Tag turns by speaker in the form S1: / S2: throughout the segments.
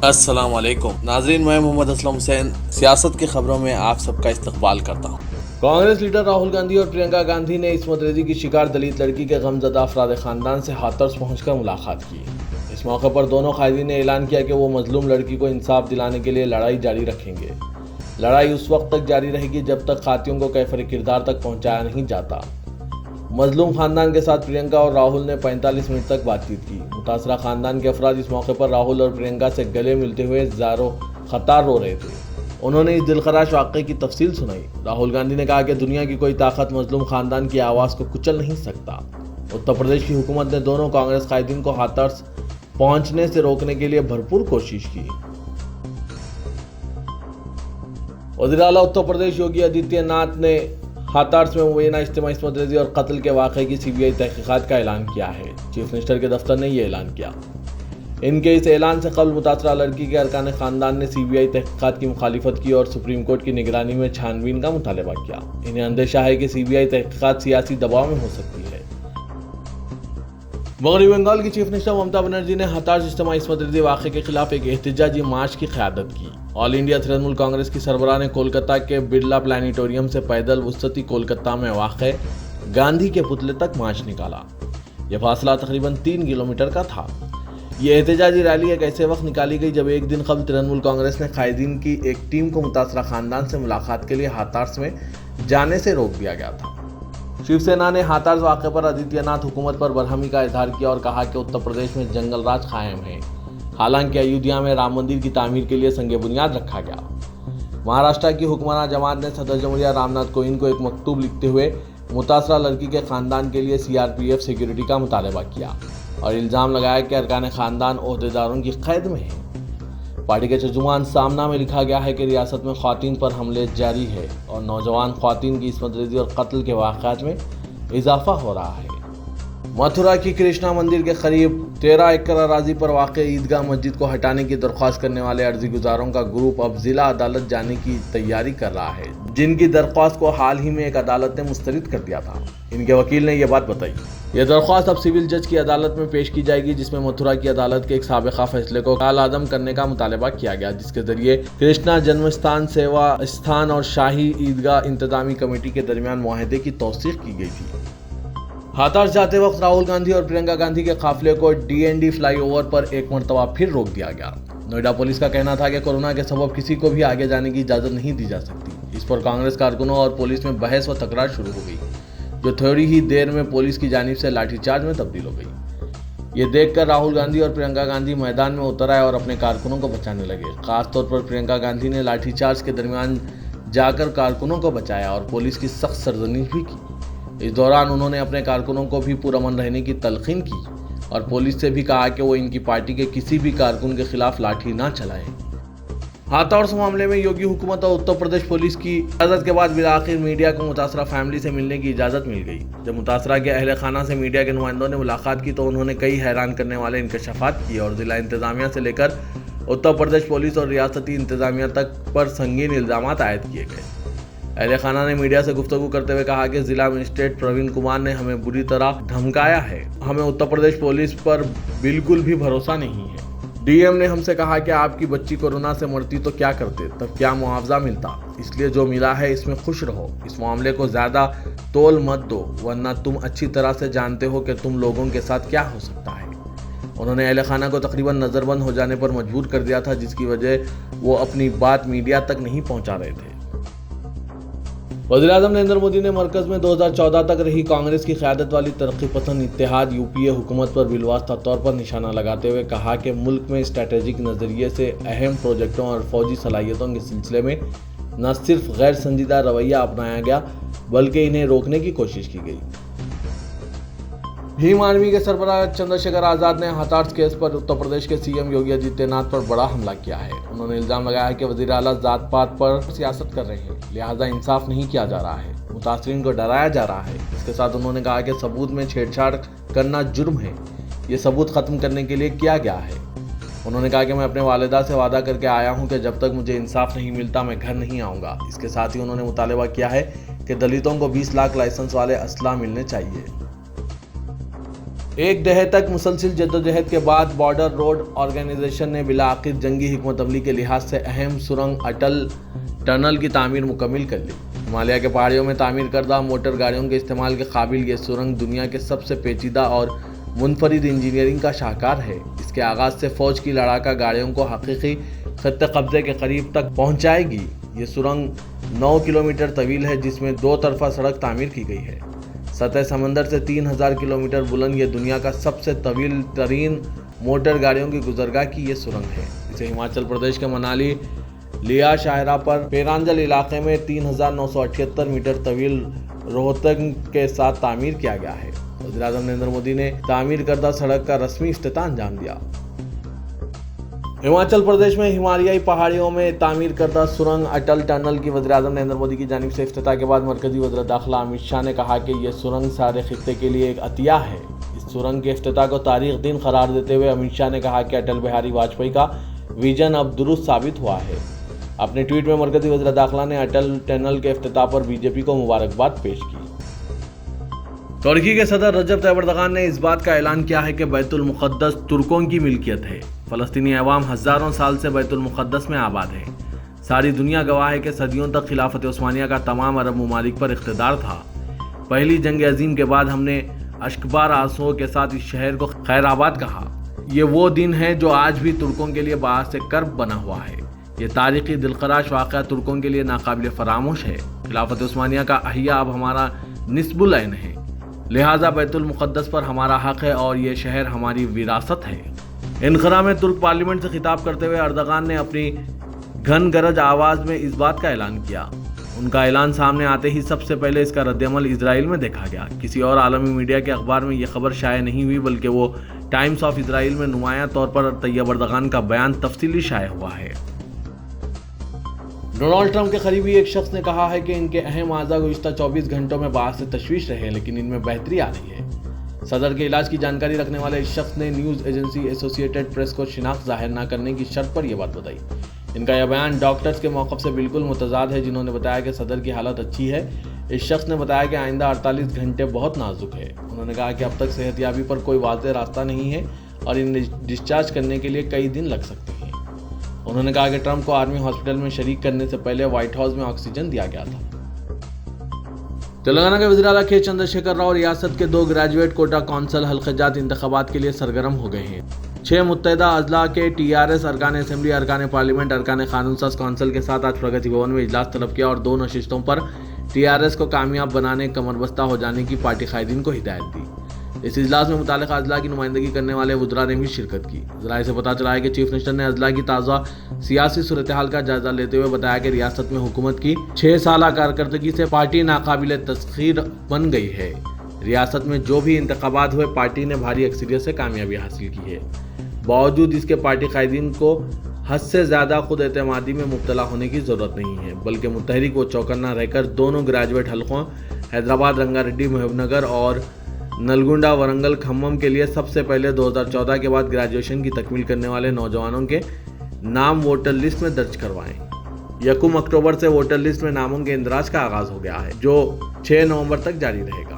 S1: السلام علیکم ناظرین، میں محمد اسلم حسین سیاست کی خبروں میں آپ سب کا استقبال کرتا ہوں۔ کانگریس لیڈر راہل گاندھی اور پرینکا گاندھی نے عصمت ریزی کی شکار دلت لڑکی کے غمزدہ افراد خاندان سے ہاتھرس پہنچ کر ملاقات کی۔ اس موقع پر دونوں قائدین نے اعلان کیا کہ وہ مظلوم لڑکی کو انصاف دلانے کے لیے لڑائی جاری رکھیں گے۔ لڑائی اس وقت تک جاری رہے گی جب تک قاتلوں کو کیفر کردار تک پہنچایا نہیں جاتا۔ مظلوم خاندان کے ساتھ پرینکا اور راہل نے 45 منٹ تک بات چیت کی۔ متاثرہ خاندان کے افراد اس موقع پر راہل اور پرینکا سے گلے ملتے ہوئے زاروں خطار رو رہے تھے۔ انہوں نے اس دلخراش واقعے کی تفصیل سنائی۔ راہل گاندھی نے کہا کہ دنیا کی کوئی طاقت مظلوم خاندان کی آواز کو کچل نہیں سکتا۔ اتر پردیش کی حکومت نے دونوں کانگریس قائدین کو ہاتھرس پہنچنے سے روکنے کے لیے بھرپور کوشش کی۔ وزیر اعلیٰ اتر پردیش یوگی آدتیہ ناتھ نے ہاتھرس میں مبینہ اجتماعی عصمت ریزی اور قتل کے واقعے کی CBI تحقیقات کا اعلان کیا ہے۔ چیف منسٹر کے دفتر نے یہ اعلان کیا۔ ان کے اس اعلان سے قبل متاثرہ لڑکی کے ارکان خاندان نے CBI تحقیقات کی مخالفت کی اور سپریم کورٹ کی نگرانی میں چھان بین کا مطالبہ کیا۔ انہیں اندیشہ ہے کہ CBI تحقیقات سیاسی دباؤ میں ہو سکتی ہے۔ مغربی بنگال کی چیف منسٹر ممتا بنرجی نے ہاتھرس اجتماعی عصمت ریزی واقعے کے خلاف ایک احتجاجی مارچ کی قیادت کی۔ آل انڈیا ترنمول کانگریس کی سربراہ نے کولکتہ کے برلا پلانیٹوریم سے پیدل وسطی کولکتہ میں واقع گاندھی کے پتلے تک مارچ نکالا۔ یہ فاصلہ تقریباً 3 کلومیٹر کا تھا۔ یہ احتجاجی ریلی ایک ایسے وقت نکالی گئی جب ایک دن قبل ترنمول کانگریس نے قائدین کی ایک ٹیم کو متاثرہ خاندان سے ملاقات کے لیے ہاتھرس میں جانے سے روک دیا گیا تھا۔ شیو سینا نے ہاتھرس واقعے پر آدتیہ ناتھ حکومت پر برہمی کا اظہار کیا اور کہا کہ اتر پردیش میں جنگل راج قائم ہے، حالانکہ ایودھیا میں رام مندر کی تعمیر کے لیے سنگ بنیاد رکھا گیا۔ مہاراشٹر کی حکمراں جماعت نے صدر جمہوریہ رام ناتھ کووند کو ایک مکتوب لکھتے ہوئے متاثرہ لڑکی کے خاندان کے لیے CRPF سیکیورٹی کا مطالبہ کیا اور الزام لگایا کہ ارکان خاندان عہدیداروں کی قید میں ہیں۔ پارٹی کے ترجمان سامنا میں لکھا گیا ہے کہ ریاست میں خواتین پر حملے جاری ہے اور نوجوان خواتین کی عصمت ریزی اور قتل کے واقعات میں اضافہ ہو رہا ہے۔ متھرا کی کرشنا مندر کے قریب 13 ایکڑ اراضی پر واقع عیدگاہ مسجد کو ہٹانے کی درخواست کرنے والے عرضی گزاروں کا گروپ اب ضلع عدالت جانے کی تیاری کر رہا ہے، جن کی درخواست کو حال ہی میں ایک عدالت نے مسترد کر دیا تھا۔ ان کے وکیل نے یہ بات بتائی۔ یہ درخواست اب سول جج کی عدالت میں پیش کی جائے گی، جس میں متھرا کی عدالت کے ایک سابقہ فیصلے کو کالعدم کرنے کا مطالبہ کیا گیا، جس کے ذریعے کرشنا جنم استھان سیوا استھان اور شاہی عیدگاہ انتظامی کمیٹی کے درمیان معاہدے کی توثیق کی گئی تھی۔ ہاتھرس جاتے وقت راہل گاندھی اور پرینکا گاندھی کے قافلے کو DND فلائی اوور پر ایک مرتبہ پھر روک دیا گیا۔ نوئیڈا پولیس کا کہنا تھا کہ کورونا کے سبب کسی کو بھی آگے جانے کی اجازت نہیں دی جا سکتی۔ اس پر کانگریس کارکنوں اور پولیس میں بحث و تکرار شروع ہو گئی، جو تھوڑی ہی دیر میں پولیس کی جانب سے لاٹھی چارج میں تبدیل ہو گئی۔ یہ دیکھ کر راہل گاندھی اور پرینکا گاندھی میدان میں اتر آئے اور اپنے کارکنوں کو بچانے لگے۔ خاص طور پر پرینکا گاندھی نے لاٹھی چارج کے درمیان جا کر کارکنوں کو بچایا اور پولیس کی سخت سرزنش بھی کی۔ اس دوران انہوں نے اپنے کارکنوں کو بھی پرامن رہنے کی تلقین کی اور پولیس سے بھی کہا کہ وہ ان کی پارٹی کے کسی بھی کارکن کے خلاف لاٹھی نہ چلائے۔ ہاتھرس معاملے میں یوگی حکومت اور اتر پردیش پولیس کی اجازت کے بعد بالآخر میڈیا کو متاثرہ فیملی سے ملنے کی اجازت مل گئی۔ جب متاثرہ کے اہل خانہ سے میڈیا کے نمائندوں نے ملاقات کی تو انہوں نے کئی حیران کرنے والے انکشافات کیے اور ضلع انتظامیہ سے لے کر اتر پردیش پولیس اور ریاستی انتظامیہ تک پر سنگین الزامات عائد کیے گئے۔ اہل خانہ نے میڈیا سے گفتگو کرتے ہوئے کہا کہ ضلع مجسٹریٹ پروین کمار نے ہمیں بری طرح دھمکایا ہے۔ ہمیں اتر پردیش پولیس پر بالکل بھی بھروسہ نہیں ہے۔ DM نے ہم سے کہا کہ آپ کی بچی کورونا سے مرتی تو کیا کرتے، تب کیا معاوضہ ملتا، اس لیے جو ملا ہے اس میں خوش رہو، اس معاملے کو زیادہ تول مت دو، ورنہ تم اچھی طرح سے جانتے ہو کہ تم لوگوں کے ساتھ کیا ہو سکتا ہے۔ انہوں نے اہل خانہ کو تقریباً نظر بند ہو جانے پر مجبور کر دیا تھا، جس کی وجہ وہ اپنی بات میڈیا تک نہیں پہنچا رہے تھے۔ وزیر اعظم نریندر مودی نے مرکز میں 2014 تک رہی کانگریس کی قیادت والی ترقی پسند اتحاد UPA حکومت پر بالواسطہ طور پر نشانہ لگاتے ہوئے کہا کہ ملک میں اسٹریٹجک نظریے سے اہم پروجیکٹوں اور فوجی صلاحیتوں کے سلسلے میں نہ صرف غیر سنجیدہ رویہ اپنایا گیا بلکہ انہیں روکنے کی کوشش کی گئی۔ بھیم آرمی کے سربراہ چندر شیکھر آزاد نے ہاتھرس کیس پر اتر پردیش کے CM یوگی آدتیہ ناتھ پر بڑا حملہ کیا ہے۔ انہوں نے الزام لگایا کہ وزیر اعلیٰ ذات پات پر سیاست کر رہے ہیں، لہٰذا انصاف نہیں کیا جا رہا ہے، متاثرین کو ڈرایا جا رہا ہے۔ اس کے ساتھ انہوں نے کہا کہ ثبوت میں چھیڑ چھاڑ کرنا جرم ہے، یہ ثبوت ختم کرنے کے لیے کیا گیا ہے۔ انہوں نے کہا کہ میں اپنے والدہ سے وعدہ کر کے آیا ہوں کہ جب تک مجھے انصاف نہیں ملتا میں گھر نہیں آؤں گا۔ اس کے ساتھ ہی انہوں نے مطالبہ کیا ہے کہ دلتوں کو 20 لاکھ لائسنس والے اسلحہ ملنے چاہیے۔ ایک دہے تک مسلسل جدوجہد کے بعد بارڈر روڈ آرگنائزیشن نے بالآخر جنگی حکمت عملی کے لحاظ سے اہم سرنگ اٹل ٹنل کی تعمیر مکمل کر لی۔ ہمالیہ کے پہاڑیوں میں تعمیر کردہ موٹر گاڑیوں کے استعمال کے قابل یہ سرنگ دنیا کے سب سے پیچیدہ اور منفرد انجینئرنگ کا شاہکار ہے۔ اس کے آغاز سے فوج کی لڑاکا گاڑیوں کو حقیقی خط قبضے کے قریب تک پہنچائے گی۔ یہ سرنگ 9 کلومیٹر طویل ہے، جس میں 2 طرفہ سڑک تعمیر کی گئی ہے۔ سطح سمندر سے 3000 کلومیٹر بلند یہ دنیا کا سب سے طویل ترین موٹر گاڑیوں کی گزرگاہ کی یہ سرنگ ہے۔ اسے ہماچل پردیش کے منالی لیا شاہراہ پر پیرانجل علاقے میں 3978 میٹر طویل روہتنگ کے ساتھ تعمیر کیا گیا ہے۔ وزیر اعظم نریندر مودی نے تعمیر کردہ سڑک کا رسمی افتتاح انجام دیا۔ ہماچل پردیش میں ہمالیائی پہاڑیوں میں تعمیر کردہ سرنگ اٹل ٹنل کی وزیر اعظم نریندر مودی کی جانب سے افتتاح کے بعد مرکزی وزیر داخلہ امت شاہ نے کہا کہ یہ سرنگ سارے خطے کے لیے ایک عطیہ ہے۔ اس سرنگ کے افتتاح کو تاریخ دن قرار دیتے ہوئے امت شاہ نے کہا کہ اٹل بہاری واجپئی کا ویژن اب درست ثابت ہوا ہے۔ اپنے ٹویٹ میں مرکزی وزیر داخلہ نے اٹل ٹنل کے افتتاح پر بی جے پی کو مبارکباد پیش کی۔ ترکی کے صدر رجب طیب اردوغان نے اس بات کا اعلان کیا ہے کہ بیت المقدس ترکوں کی ملکیت ہے۔ فلسطینی عوام ہزاروں سال سے بیت المقدس میں آباد ہے۔ ساری دنیا گواہ ہے کہ صدیوں تک خلافت عثمانیہ کا تمام عرب ممالک پر اقتدار تھا۔ پہلی جنگ عظیم کے بعد ہم نے اشکبار آنسوؤں کے ساتھ اس شہر کو خیر آباد کہا۔ یہ وہ دن ہے جو آج بھی ترکوں کے لیے باعث کرب بنا ہوا ہے۔ یہ تاریخی دلخراش واقعہ ترکوں کے لیے ناقابل فراموش ہے۔ خلافت عثمانیہ کا احیا اب ہمارا نصب العین ہے، لہٰذا بیت المقدس پر ہمارا حق ہے اور یہ شہر ہماری وراثت ہے۔ انقرہ میں ترک پارلیمنٹ سے خطاب کرتے ہوئے اردوغان نے اپنی گھن گرج آواز میں اس بات کا اعلان کیا۔ ان کا اعلان سامنے آتے ہی سب سے پہلے اس کا رد عمل اسرائیل میں دیکھا گیا۔ کسی اور عالمی میڈیا کے اخبار میں یہ خبر شائع نہیں ہوئی، بلکہ وہ ٹائمز آف اسرائیل میں نمایاں طور پر طیب اردوغان کا بیان تفصیلی شائع ہوا ہے۔ ڈونلڈ ٹرمپ کے قریبی ایک شخص نے کہا ہے کہ ان کے اہم اعضاء گزشتہ 24 گھنٹوں میں باعث تشویش رہے، لیکن ان میں بہتری آ رہی ہے۔ صدر کے علاج کی جانکاری رکھنے والے اس شخص نے نیوز ایجنسی ایسوسیٹڈ پریس کو شناخت ظاہر نہ کرنے کی شرط پر یہ بات بتائی۔ ان کا یہ بیان ڈاکٹرز کے موقف سے بالکل متضاد ہے، جنہوں نے بتایا کہ صدر کی حالت اچھی ہے۔ اس شخص نے بتایا کہ آئندہ 48 گھنٹے بہت نازک ہے۔ انہوں نے کہا کہ اب تک صحت یابی پر کوئی واضح راستہ نہیں ہے اور انہیں ڈسچارج کرنے کے لیے کئی دن لگ سکتے ہیں۔ انہوں نے کہا کہ ٹرمپ کو آرمی ہاسپٹل میں شریک کرنے سے پہلے وائٹ ہاؤس میں آکسیجن دیا گیا تھا۔ تلنگانہ کے وزیر اعلیٰ کے چندرشیکھر راؤ ریاست کے 2 گریجویٹ کوٹا کونسل حلقہ جات انتخابات کے لیے سرگرم ہو گئے ہیں۔ 6 متحدہ اضلاع کے TRS ارکان اسمبلی، ارکان پارلیمنٹ، ارکان قانون ساز کونسل کے ساتھ آج پرگتی بھون میں اجلاس طلب کیا اور 2 نشستوں پر TRS کو کامیاب بنانے، کمر بستہ ہو جانے کی پارٹی قائدین کو ہدایت دی۔ اس اجلاس میں متعلقہ اضلاع کی نمائندگی کرنے والے وزراء نے بھی شرکت کی۔ ذرائع سے پتہ چلا ہے کہ چیف منسٹر نے اضلاع کی تازہ سیاسی صورتحال کا جائزہ لیتے ہوئے بتایا کہ ریاست میں حکومت کی 6 سالہ کارکردگی سے پارٹی ناقابل تسخیر بن گئی ہے۔ ریاست میں جو بھی انتخابات ہوئے، پارٹی نے بھاری اکثریت سے کامیابی حاصل کی ہے۔ باوجود اس کے پارٹی قائدین کو حد سے زیادہ خود اعتمادی میں مبتلا ہونے کی ضرورت نہیں ہے، بلکہ متحرک و چوکنا رہ کر دونوں گریجویٹ حلقوں حیدرآباد رنگا ریڈی محبوب نگر اور نلگنڈا ورنگل کھمم کے لیے سب سے پہلے 2014 کے بعد گریجویشن کی تکمیل کرنے والے نوجوانوں کے نام ووٹر لسٹ میں درج کروائیں۔ 1 اکتوبر سے ووٹر لسٹ میں ناموں کے اندراج کا آغاز ہو گیا ہے، جو 6 نومبر تک جاری رہے گا۔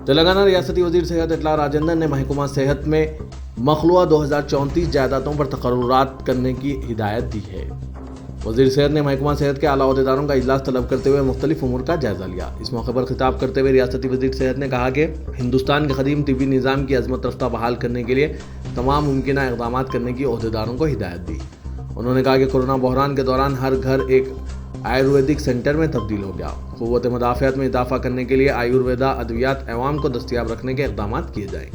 S1: تلنگانہ ریاستی وزیر صحت اطلاع راجندر نے محکمہ صحت میں مخلوعہ 2034 جائیدادوں پر تقررات کرنے کی ہدایت دی ہے۔ وزیر صحت نے محکمہ صحت کے اعلیٰ عہدیداروں کا اجلاس طلب کرتے ہوئے مختلف امور کا جائزہ لیا۔ اس موقع پر خطاب کرتے ہوئے ریاستی وزیر صحت نے کہا کہ ہندوستان کے قدیم طبی نظام کی عظمت رفتہ بحال کرنے کے لیے تمام ممکنہ اقدامات کرنے کی عہدیداروں کو ہدایت دی۔ انہوں نے کہا کہ کورونا بحران کے دوران ہر گھر ایک آیورویدک سینٹر میں تبدیل ہو گیا۔ قوت مدافعت میں اضافہ کرنے کے لیے آیورویدا ادویات عوام کو دستیاب رکھنے کے اقدامات کیے جائیں۔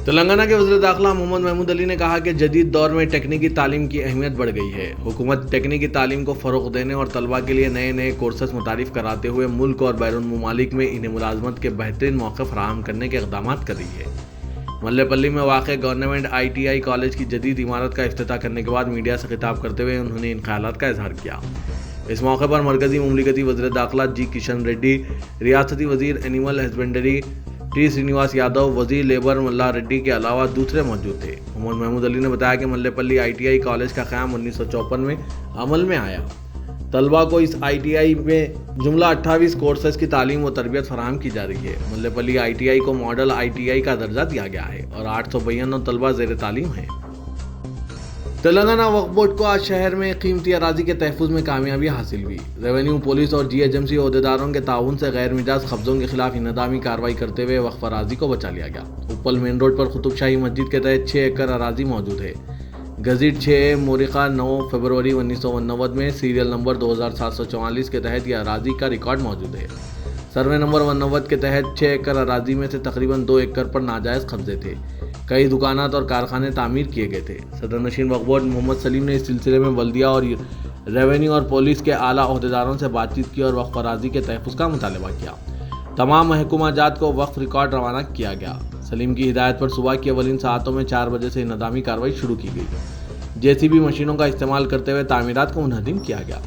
S1: تلنگانہ کے وزیر داخلہ محمد محمود علی نے کہا کہ جدید دور میں تکنیکی تعلیم کی اہمیت بڑھ گئی ہے۔ حکومت تکنیکی تعلیم کو فروغ دینے اور طلباء کے لیے نئے کورسز متعارف کراتے ہوئے ملک اور بیرون ممالک میں انہیں ملازمت کے بہترین موقع فراہم کرنے کے اقدامات کر رہی ہے۔ ملے پلی میں واقع گورنمنٹ ITI کالج کی جدید عمارت کا افتتاح کرنے کے بعد میڈیا سے خطاب کرتے ہوئے انہوں نے ان خیالات کا اظہار کیا۔ اس موقع پر مرکزی مملکتی وزیر داخلہ جی کشن ریڈی، ریاستی وزیر animal husbandry T Srinivas Yadav, وزیر لیبر ملا ریڈی کے علاوہ دوسرے موجود تھے۔ محمد محمود علی نے بتایا کہ ملے پلی ITI کالج کا قیام 1954 میں عمل میں آیا۔ طلبہ کو اس آئی ٹی آئی میں جملہ 28 کورسز کی تعلیم و تربیت فراہم کی جا رہی ہے۔ ملے پلی آئی ٹی آئی کو ماڈل آئی ٹی آئی کا درجہ دیا گیا ہے اور 892 طلبہ زیر تعلیم ہیں۔ تلنگانہ وقف بورڈ کو آج شہر میں قیمتی اراضی کے تحفظ میں کامیابی حاصل ہوئی۔ ریونیو، پولیس اور جی ایچ ایم سی عہدیداروں کے تعاون سے غیر مجاز قبضوں کے خلاف انہدامی کارروائی کرتے ہوئے وقف اراضی کو بچا لیا گیا۔ اپل مین روڈ پر قطب شاہی مسجد کے تحت 6 ایکڑ اراضی موجود ہے۔ گزٹ 6 مورخہ 9 فروری 1989 میں سیریل نمبر 2744 کے تحت یہ اراضی کا ریکارڈ موجود ہے۔ سروے نمبر 89 کے تحت 6 ایکڑ اراضی میں سے تقریباً 2 ایکڑ پر ناجائز قبضے تھے۔ کئی دکانات اور کارخانے تعمیر کیے گئے تھے۔ صدر نشین وقف بورڈ محمد سلیم نے اس سلسلے میں بلدیہ اور ریونیو اور پولیس کے اعلیٰ عہدیداروں سے بات چیت کی اور وقف اراضی کے تحفظ کا مطالبہ کیا۔ تمام محکمہ جات کو وقف ریکارڈ روانہ کیا گیا۔ سلیم کی ہدایت پر صبح کی اولین ساعتوں میں 4 بجے سے انہدامی کارروائی شروع کی گئی۔ JCB مشینوں کا استعمال کرتے ہوئے تعمیرات کو منہدم کیا گیا۔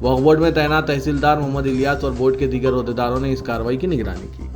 S1: وقف بورڈ میں تعینات تحصیلدار محمد الیاس اور بورڈ کے دیگر عہدیداروں نے اس کارروائی کی نگرانی کی۔